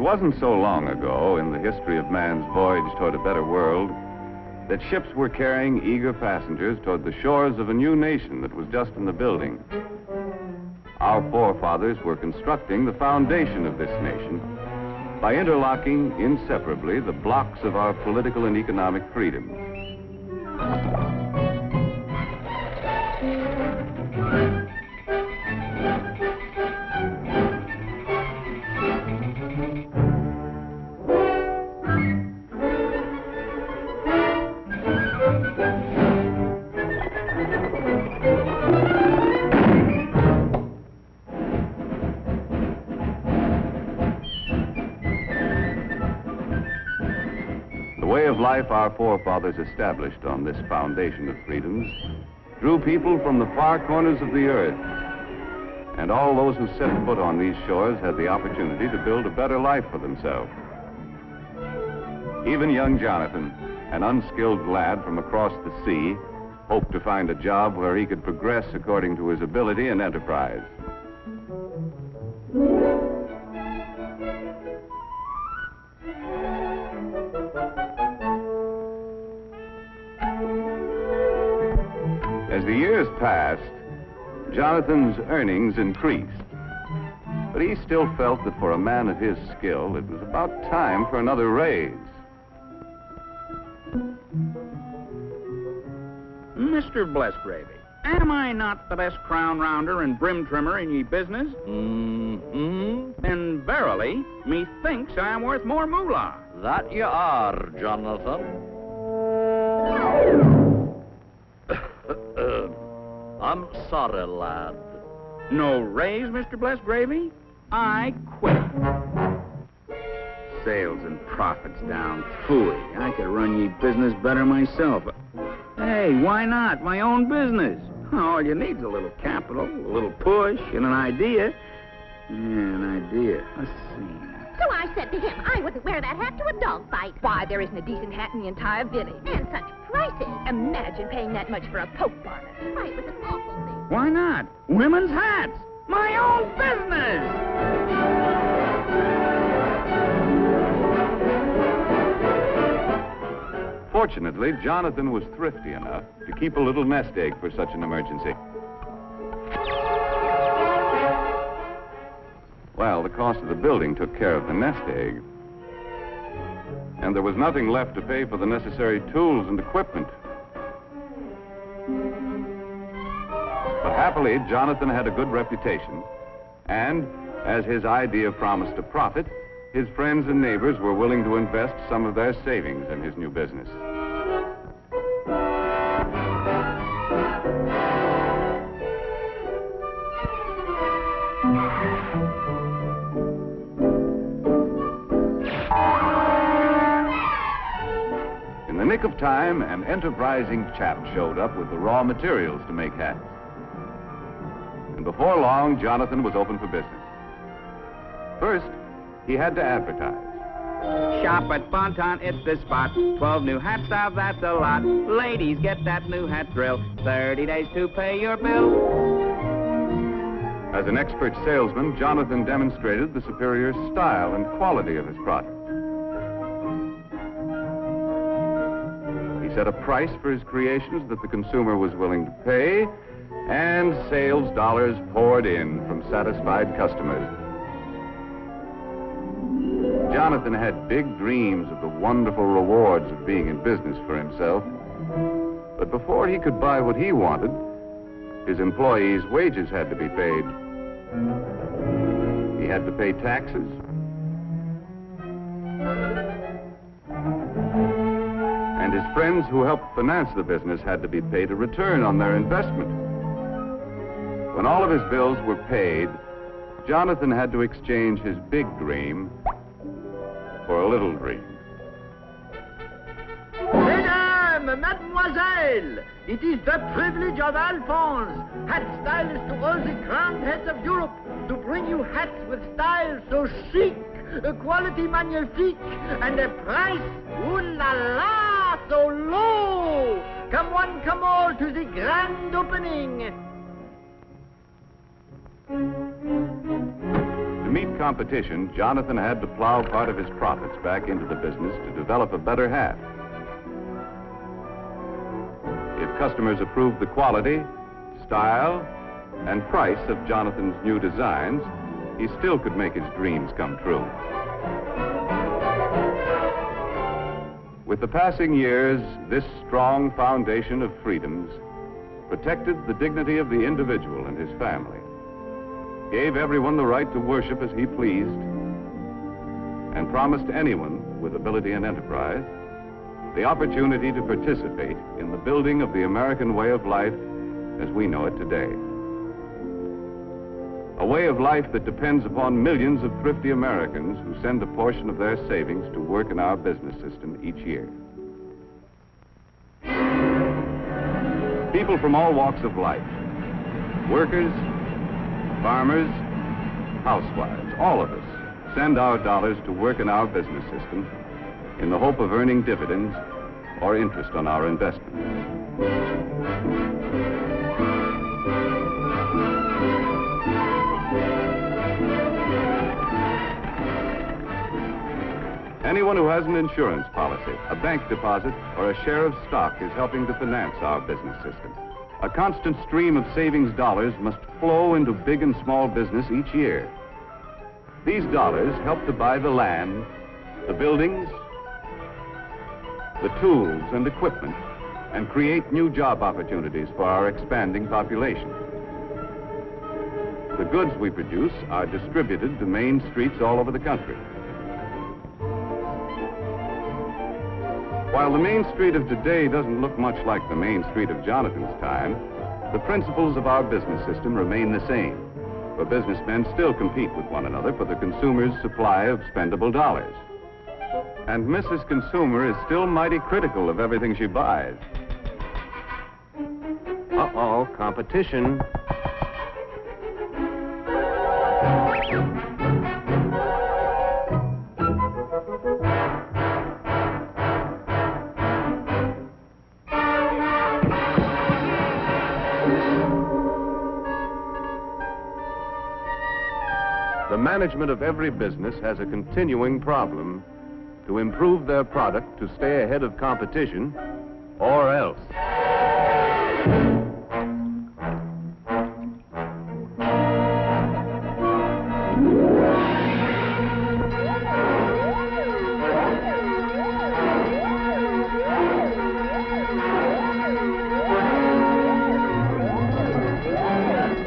wasn't so long ago in the history of man's voyage toward a better world that ships were carrying eager passengers toward the shores of a new nation that was just in the building. Our forefathers were constructing the foundation of this nation by interlocking inseparably the blocks of our political and economic freedoms. The way of life our forefathers established on this foundation of freedoms drew people from the far corners of the earth. And all those who set foot on these shores had the opportunity to build a better life for themselves. Even young Jonathan, an unskilled lad from across the sea, hoped to find a job where he could progress according to his ability and enterprise. As the years passed, Jonathan's earnings increased. But he still felt that for a man of his skill, it was about time for another raise. Mr. Blessgravy, am I not the best crown rounder and brim trimmer in ye business? Then verily, methinks I am worth more moolah. That you are, Jonathan. I'm sorry, lad. No raise, Mr. Blessgravy? I quit. Sales and profits down. Phooey, I could run ye business better myself. Hey, why not? My own business. All you need's a little capital, a little push, and an idea. Yeah, an idea. Let's see. So I said to him, I wouldn't wear that hat to a dog fight. Why, there isn't a decent hat in the entire village. And such prices. Imagine paying that much for a poke bonnet. Why, it was an awful thing. Why not? Women's hats. My own business. Fortunately, Jonathan was thrifty enough to keep a little nest egg for such an emergency. Well, the cost of the building took care of the nest egg. And there was nothing left to pay for the necessary tools and equipment. But happily, Jonathan had a good reputation. And as his idea promised a profit, his friends and neighbors were willing to invest some of their savings in his new business. In the nick of time, an enterprising chap showed up with the raw materials to make hats. And before long, Jonathan was open for business. First, he had to advertise. Shop at Bonton, it's the spot. 12 new hat styles, that's a lot. Ladies, get that new hat thrill. 30 days to pay your bill. As an expert salesman, Jonathan demonstrated the superior style and quality of his product. He set a price for his creations that the consumer was willing to pay, and sales dollars poured in from satisfied customers. Jonathan had big dreams of the wonderful rewards of being in business for himself. But before he could buy what he wanted, his employees' wages had to be paid. He had to pay taxes. And his friends who helped finance the business had to be paid a return on their investment. When all of his bills were paid, Jonathan had to exchange his big dream for a little dream. Mesdames, mademoiselles, it is the privilege of Alphonse, hat stylist to all the grand heads of Europe, to bring you hats with style so chic, a quality magnifique, and a price, ooh la la, so low. Come one, come all to the grand opening. To meet competition, Jonathan had to plow part of his profits back into the business to develop a better hat. If customers approved the quality, style, and price of Jonathan's new designs, he still could make his dreams come true. With the passing years, this strong foundation of freedoms protected the dignity of the individual and his family, gave everyone the right to worship as he pleased, and promised anyone with ability and enterprise the opportunity to participate in the building of the American way of life as we know it today. A way of life that depends upon millions of thrifty Americans who send a portion of their savings to work in our business system each year. People from all walks of life, workers, farmers, housewives, all of us send our dollars to work in our business system in the hope of earning dividends or interest on our investments. Anyone who has an insurance policy, a bank deposit, or a share of stock is helping to finance our business system. A constant stream of savings dollars must flow into big and small business each year. These dollars help to buy the land, the buildings, the tools and equipment, and create new job opportunities for our expanding population. The goods we produce are distributed to main streets all over the country. While the Main Street of today doesn't look much like the Main Street of Jonathan's time, the principles of our business system remain the same, for businessmen still compete with one another for the consumer's supply of spendable dollars. And Mrs. Consumer is still mighty critical of everything she buys. Uh-oh, competition. The management of every business has a continuing problem to improve their product to stay ahead of competition, or else.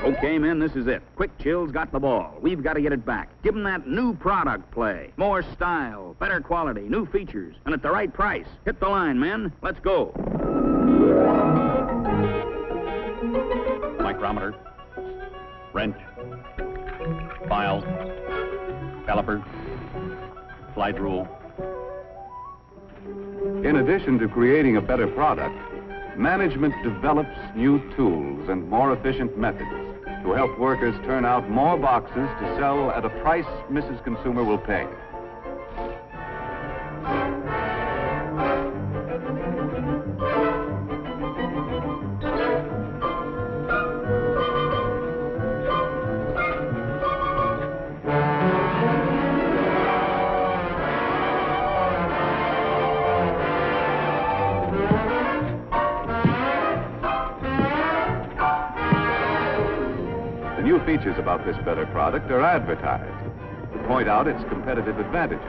Okay, men, this is it. Quick Chill's got the ball. We've got to get it back. Give them that new product play. More style, better quality, new features, and at the right price. Hit the line, men. Let's go. Micrometer, wrench, file, caliper, slide rule. In addition to creating a better product, management develops new tools and more efficient methods to help workers turn out more boxes to sell at a price Mrs. Consumer will pay. New features about this better product are advertised to point out its competitive advantages.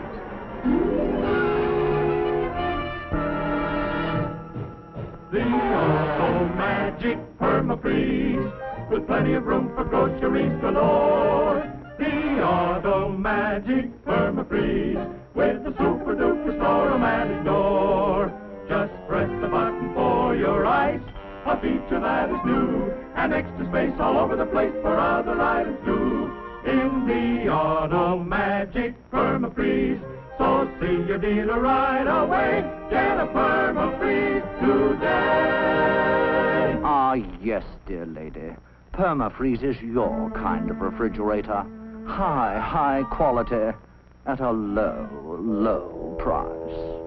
The Auto Magic Perma-Freeze, with plenty of room for groceries galore. The Auto Magic Perma-Freeze, with the super-duper store-o-matic door. Just press the button for your ice, a feature that is new, and extra space all over the place for other items too. In the Auto Magic Perma-Freeze, so see your dealer right away. Get a Perma-Freeze today. Ah, yes, dear lady. Perma-Freeze is your kind of refrigerator. High quality at a low price.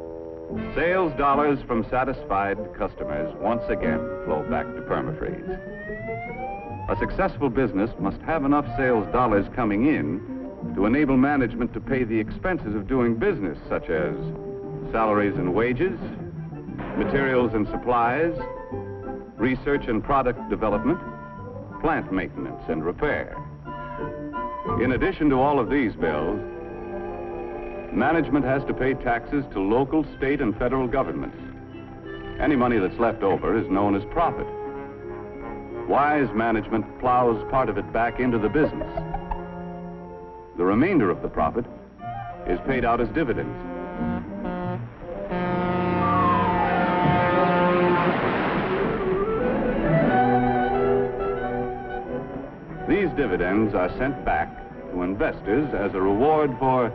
Sales dollars from satisfied customers once again flow back to Perma-Freeze. A successful business must have enough sales dollars coming in to enable management to pay the expenses of doing business, such as salaries and wages, materials and supplies, research and product development, plant maintenance and repair. In addition to all of these bills, management has to pay taxes to local, state, and federal governments. Any money that's left over is known as profit. Wise management plows part of it back into the business. The remainder of the profit is paid out as dividends. These dividends are sent back to investors as a reward for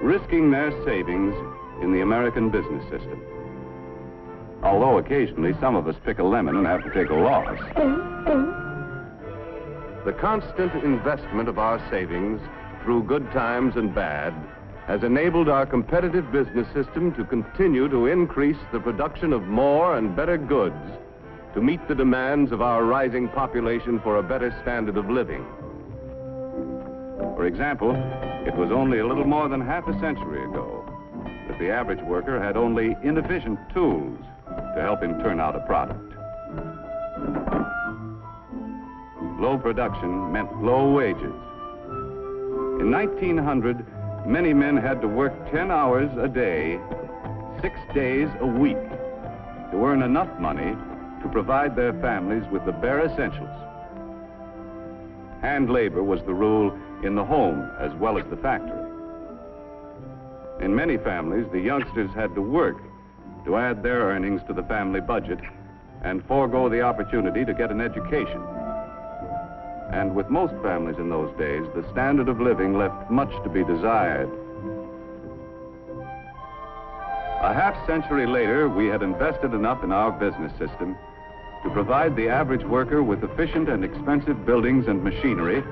risking their savings in the American business system. Although occasionally some of us pick a lemon and have to take a loss. The constant investment of our savings through good times and bad has enabled our competitive business system to continue to increase the production of more and better goods to meet the demands of our rising population for a better standard of living. For example, it was only a little more than half a century ago that the average worker had only inefficient tools to help him turn out a product. Low production meant low wages. In 1900, many men had to work 10 hours a day, 6 days a week, to earn enough money to provide their families with the bare essentials. Hand labor was the rule in the home as well as the factory. In many families, the youngsters had to work to add their earnings to the family budget and forego the opportunity to get an education. And with most families in those days, the standard of living left much to be desired. A half-century later, we had invested enough in our business system to provide the average worker with efficient and expensive buildings and machinery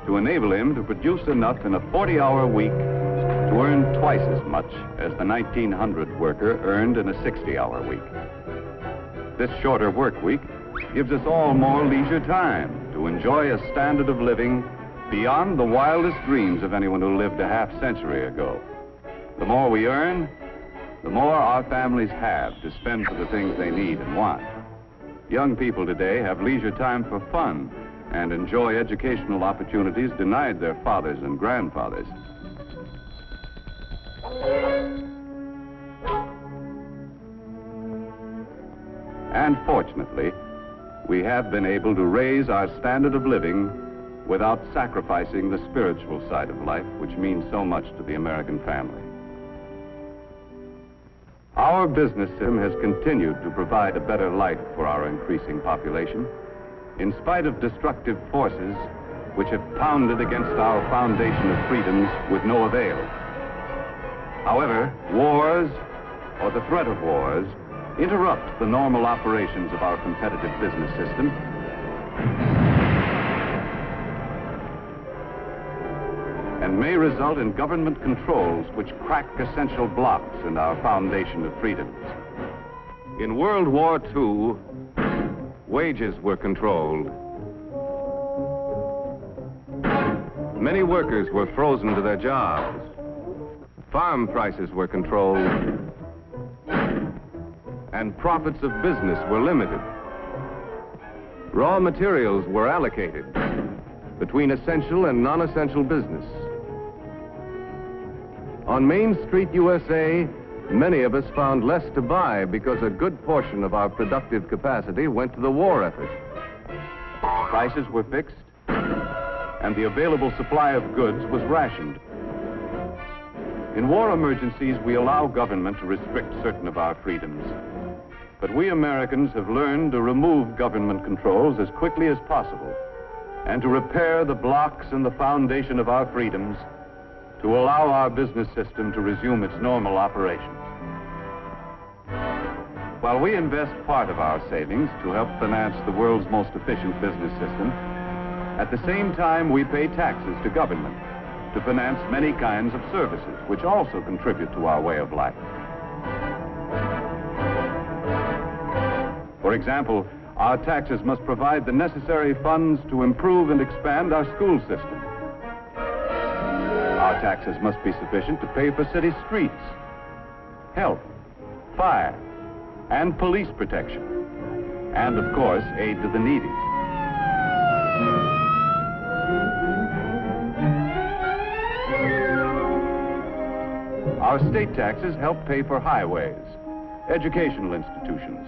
to enable him to produce enough in a 40-hour week to earn twice as much as the 1900 worker earned in a 60-hour week. This shorter work week gives us all more leisure time to enjoy a standard of living beyond the wildest dreams of anyone who lived a half-century ago. The more we earn, the more our families have to spend for the things they need and want. Young people today have leisure time for fun and enjoy educational opportunities denied their fathers and grandfathers. And fortunately, we have been able to raise our standard of living without sacrificing the spiritual side of life, which means so much to the American family. Our business system has continued to provide a better life for our increasing population, in spite of destructive forces which have pounded against our foundation of freedoms with no avail. However, wars, or the threat of wars, interrupt the normal operations of our competitive business system. And may result in government controls which crack essential blocks in our foundation of freedoms. In World War II, wages were controlled. Many workers were frozen to their jobs. Farm prices were controlled. And profits of business were limited. Raw materials were allocated between essential and non-essential business. On Main Street, USA, many of us found less to buy because a good portion of our productive capacity went to the war effort. Prices were fixed, and the available supply of goods was rationed. In war emergencies, we allow government to restrict certain of our freedoms. But we Americans have learned to remove government controls as quickly as possible and to repair the blocks in the foundation of our freedoms to allow our business system to resume its normal operations. While we invest part of our savings to help finance the world's most efficient business system, at the same time we pay taxes to government to finance many kinds of services which also contribute to our way of life. For example, our taxes must provide the necessary funds to improve and expand our school system. Our taxes must be sufficient to pay for city streets, health, fire, and police protection, and of course, aid to the needy. Our state taxes help pay for highways, educational institutions,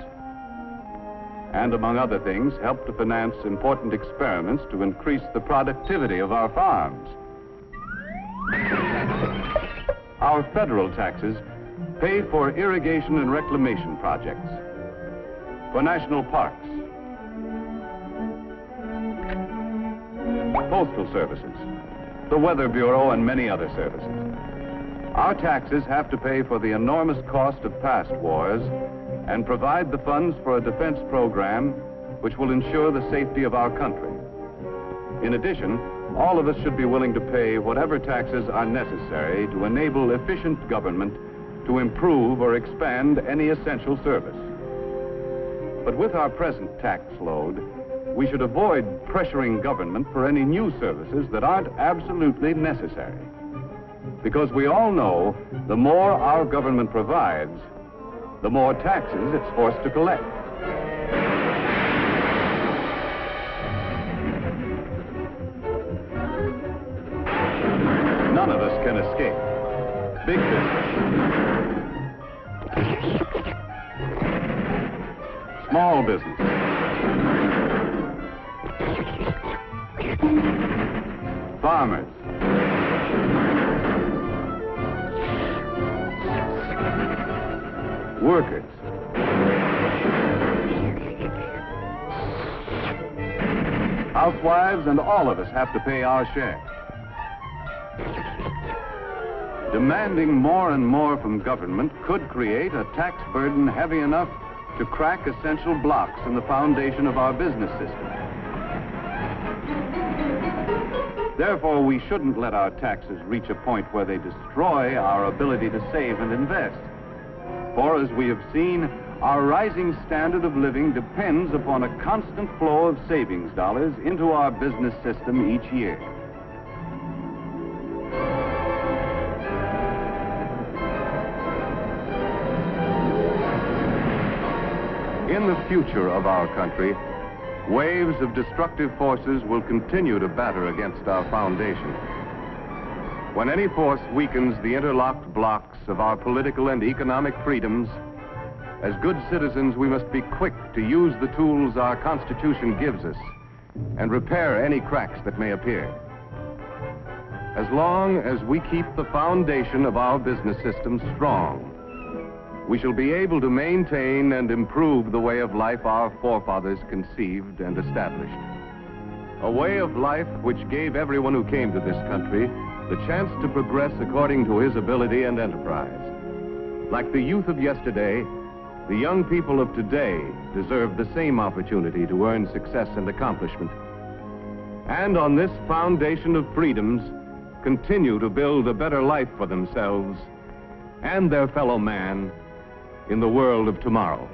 and among other things, help to finance important experiments to increase the productivity of our farms. Our federal taxes pay for irrigation and reclamation projects, for national parks, postal services, the Weather Bureau, and many other services. Our taxes have to pay for the enormous cost of past wars and provide the funds for a defense program which will ensure the safety of our country. In addition, all of us should be willing to pay whatever taxes are necessary to enable efficient government to improve or expand any essential service. But with our present tax load, we should avoid pressuring government for any new services that aren't absolutely necessary. Because we all know the more our government provides, the more taxes it's forced to collect. None of us can escape. Big business, small business, farmers, workers, housewives, and all of us have to pay our share. Demanding more and more from government could create a tax burden heavy enough to crack essential blocks in the foundation of our business system. Therefore, we shouldn't let our taxes reach a point where they destroy our ability to save and invest. For as we have seen, our rising standard of living depends upon a constant flow of savings dollars into our business system each year. In the future of our country, waves of destructive forces will continue to batter against our foundation. When any force weakens the interlocked blocks of our political and economic freedoms, as good citizens, we must be quick to use the tools our Constitution gives us and repair any cracks that may appear. As long as we keep the foundation of our business system strong, we shall be able to maintain and improve the way of life our forefathers conceived and established. A way of life which gave everyone who came to this country the chance to progress according to his ability and enterprise. Like the youth of yesterday, the young people of today deserve the same opportunity to earn success and accomplishment. And on this foundation of freedoms, continue to build a better life for themselves and their fellow man in the world of tomorrow.